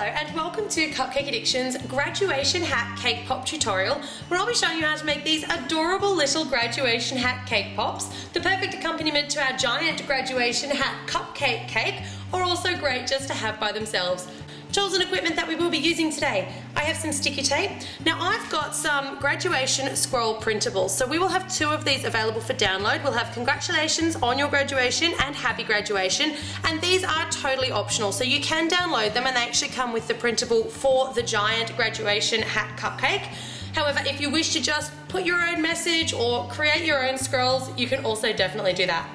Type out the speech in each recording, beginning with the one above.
Hello and welcome to Cupcake Addiction's Graduation Hat Cake Pop tutorial, where I'll be showing you how to make these adorable little graduation hat cake pops, the perfect accompaniment to our giant graduation hat cupcake cake, or also great just to have by themselves. Tools and equipment that we will be using today. I have some sticky tape. Now I've got some graduation scroll printables. So we will have two of these available for download. We'll have congratulations on your graduation and happy graduation. And these are totally optional. So you can download them and they actually come with the printable for the giant graduation hat cupcake. However, if you wish to just put your own message or create your own scrolls, you can also definitely do that.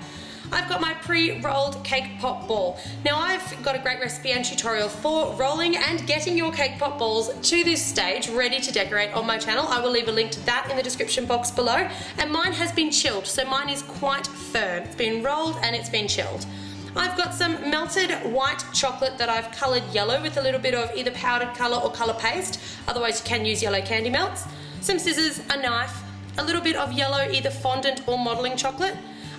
I've got my pre-rolled cake pop ball. Now I've got a great recipe and tutorial for rolling and getting your cake pop balls to this stage ready to decorate on my channel. I will leave a link to that in the description box below. And mine has been chilled, so mine is quite firm. It's been rolled and it's been chilled. I've got some melted white chocolate that I've coloured yellow with a little bit of either powdered colour or colour paste. Otherwise you can use yellow candy melts. Some scissors, a knife, a little bit of yellow either fondant or modelling chocolate.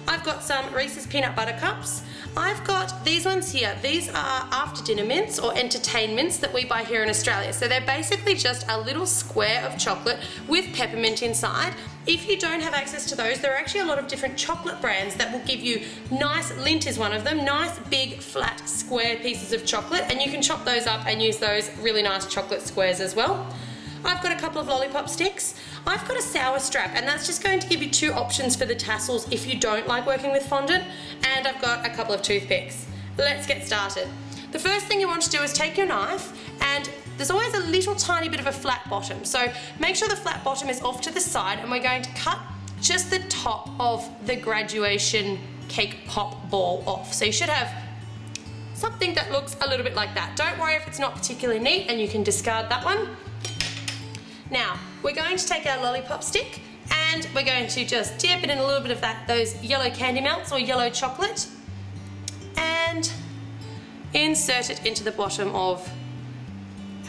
I've got some Reese's peanut butter cups. I've got these ones here. These are after dinner mints or entertain mints that we buy here in Australia. So they're basically just a little square of chocolate with peppermint inside. If you don't have access to those, there are actually a lot of different chocolate brands that will give you nice, Lindt is one of them, nice big flat square pieces of chocolate, and you can chop those up and use those really nice chocolate squares as well. I've got a couple of lollipop sticks. I've got a sour strap, and that's just going to give you two options for the tassels if you don't like working with fondant, and I've got a couple of toothpicks. Let's get started. The first thing you want to do is take your knife, and there's always a little tiny bit of a flat bottom, so make sure the flat bottom is off to the side, and we're going to cut just the top of the graduation cake pop ball off. So you should have something that looks a little bit like that. Don't worry if it's not particularly neat, and you can discard that one. Now, we're going to take our lollipop stick and we're going to just dip it in a little bit of those yellow candy melts or yellow chocolate and insert it into the bottom of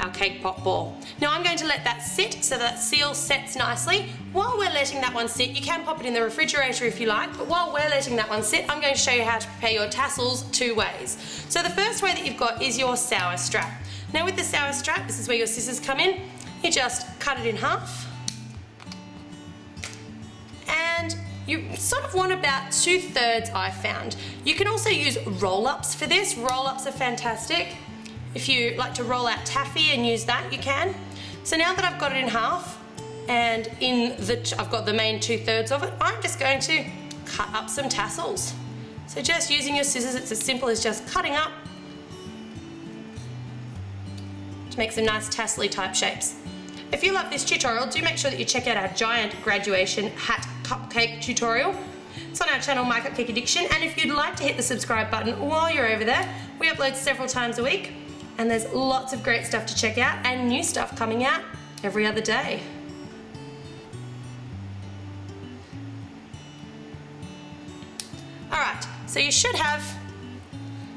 our cake pop ball. Now I'm going to let that sit so that seal sets nicely. While we're letting that one sit, you can pop it in the refrigerator if you like, but while we're letting that one sit, I'm going to show you how to prepare your tassels two ways. So the first way that you've got is your sour strap. Now with the sour strap, this is where your scissors come in. You just cut it in half and you sort of want about 2/3 I found. You can also use roll-ups for this. Roll-ups are fantastic. If you like to roll out taffy and use that, you can. So now that I've got it in half and I've got the main 2/3 of it, I'm just going to cut up some tassels. So just using your scissors, it's as simple as just cutting up to make some nice tassel-y type shapes. If you love this tutorial, do make sure that you check out our giant graduation hat cupcake tutorial. It's on our channel MyCupcakeAddiction, and if you'd like to hit the subscribe button while you're over there, we upload several times a week and there's lots of great stuff to check out and new stuff coming out every other day. Alright, so you should have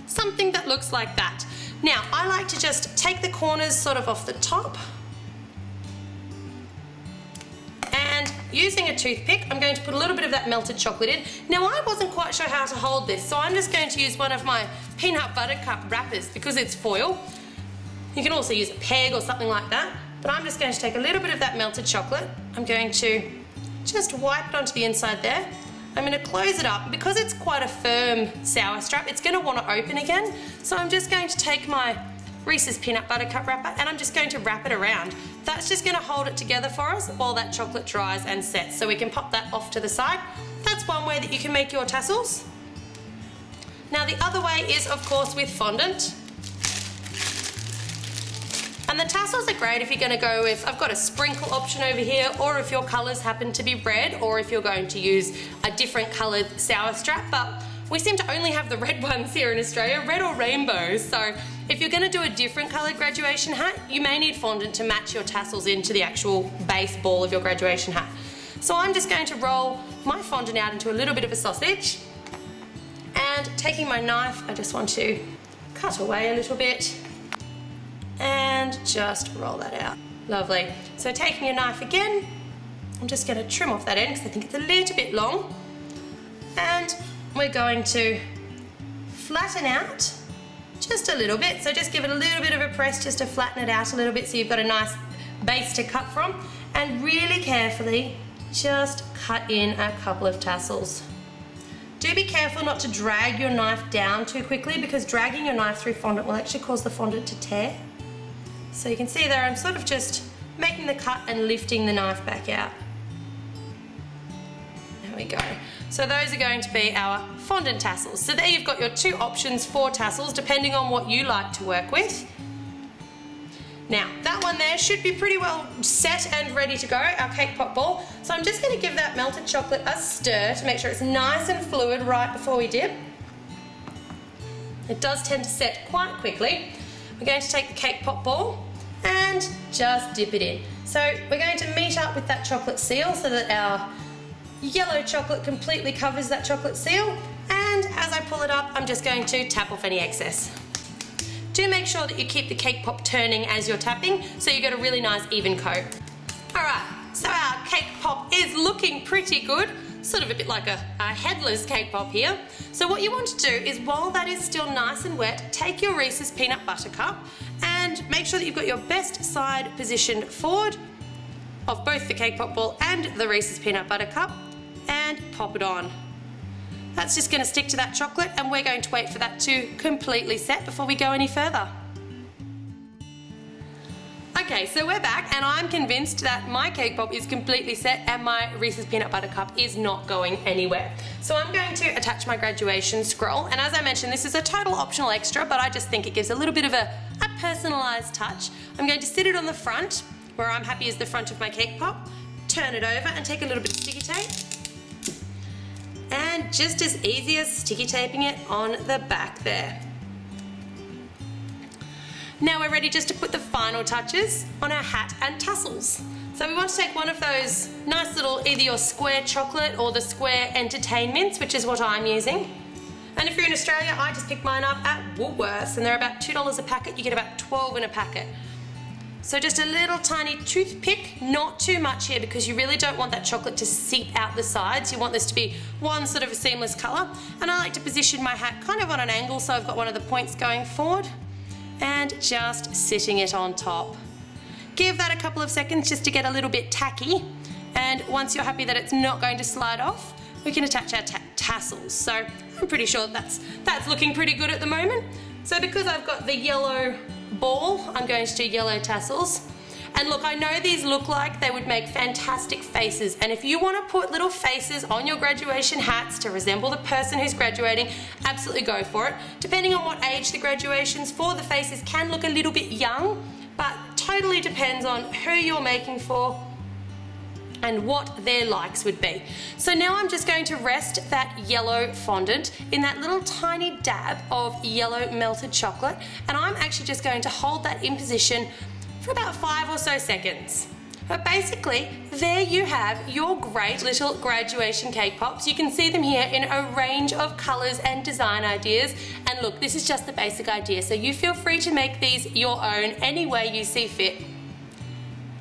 something that looks like that. Now, I like to just take the corners sort of off the top. And using a toothpick, I'm going to put a little bit of that melted chocolate in. Now I wasn't quite sure how to hold this, so I'm just going to use one of my peanut butter cup wrappers because it's foil. You can also use a peg or something like that, but I'm just going to take a little bit of that melted chocolate. I'm going to just wipe it onto the inside there. I'm going to close it up. Because it's quite a firm sour strap, it's going to want to open again. So I'm just going to take my Reese's peanut butter cup wrapper and I'm just going to wrap it around. That's just going to hold it together for us while that chocolate dries and sets. So we can pop that off to the side. That's one way that you can make your tassels. Now the other way is of course with fondant. And the tassels are great if you're going to go with, I've got a sprinkle option over here, or if your colours happen to be red, or if you're going to use a different coloured sour strap, but we seem to only have the red ones here in Australia, red or rainbow. So if you're going to do a different coloured graduation hat, you may need fondant to match your tassels into the actual base ball of your graduation hat. So I'm just going to roll my fondant out into a little bit of a sausage, and taking my knife, I just want to cut away a little bit and just roll that out. Lovely. So taking your knife again, I'm just going to trim off that end because I think it's a little bit long, and we're going to flatten out just a little bit. So just give it a little bit of a press just to flatten it out a little bit so you've got a nice base to cut from, and really carefully just cut in a couple of tassels. Do be careful not to drag your knife down too quickly, because dragging your knife through fondant will actually cause the fondant to tear. So you can see there I'm sort of just making the cut and lifting the knife back out. There we go. So those are going to be our fondant tassels. So there you've got your two options for tassels depending on what you like to work with. Now that one there should be pretty well set and ready to go, our cake pop ball. So I'm just going to give that melted chocolate a stir to make sure it's nice and fluid right before we dip. It does tend to set quite quickly. We're going to take the cake pop ball and just dip it in. So we're going to meet up with that chocolate seal so that our yellow chocolate completely covers that chocolate seal, and as I pull it up I'm just going to tap off any excess. Do make sure that you keep the cake pop turning as you're tapping so you get a really nice even coat. Alright, so our cake pop is looking pretty good, sort of a bit like a headless cake pop here. So what you want to do is, while that is still nice and wet, take your Reese's peanut butter cup and make sure that you've got your best side positioned forward of both the cake pop ball and the Reese's peanut butter cup, and pop it on. That's just going to stick to that chocolate, and we're going to wait for that to completely set before we go any further. Okay, so we're back, and I'm convinced that my cake pop is completely set and my Reese's peanut butter cup is not going anywhere. So I'm going to attach my graduation scroll, and as I mentioned, this is a total optional extra, but I just think it gives a little bit of a personalised touch. I'm going to sit it on the front, where I'm happy is the front of my cake pop, turn it over and take a little bit of sticky tape, and just as easy as sticky taping it on the back there. Now we're ready just to put the final touches on our hat and tassels. So we want to take one of those nice little, either your square chocolate or the square entertainments, which is what I'm using. And if you're in Australia, I just picked mine up at Woolworths, and they're about $2 a packet. You get about 12 in a packet. So just a little tiny toothpick, not too much here because you really don't want that chocolate to seep out the sides. You want this to be one sort of a seamless colour. And I like to position my hat kind of on an angle so I've got one of the points going forward and just sitting it on top. Give that a couple of seconds just to get a little bit tacky, and once you're happy that it's not going to slide off, we can attach our tassels. So I'm pretty sure that's looking pretty good at the moment. So because I've got the yellow ball, I'm going to do yellow tassels. And look, I know these look like they would make fantastic faces, and if you want to put little faces on your graduation hats to resemble the person who's graduating, absolutely go for it. Depending on what age the graduation's for, the faces can look a little bit young, but totally depends on who you're making for and what their likes would be. So now I'm just going to rest that yellow fondant in that little tiny dab of yellow melted chocolate, and I'm actually just going to hold that in position for about 5 or so seconds. But basically, there you have your great little graduation cake pops. You can see them here in a range of colours and design ideas. And look, this is just the basic idea, so you feel free to make these your own any way you see fit.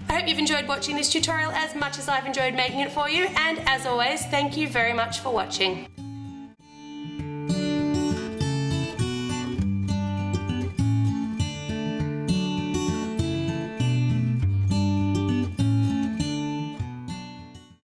I hope you've enjoyed watching this tutorial as much as I've enjoyed making it for you, and as always, thank you very much for watching.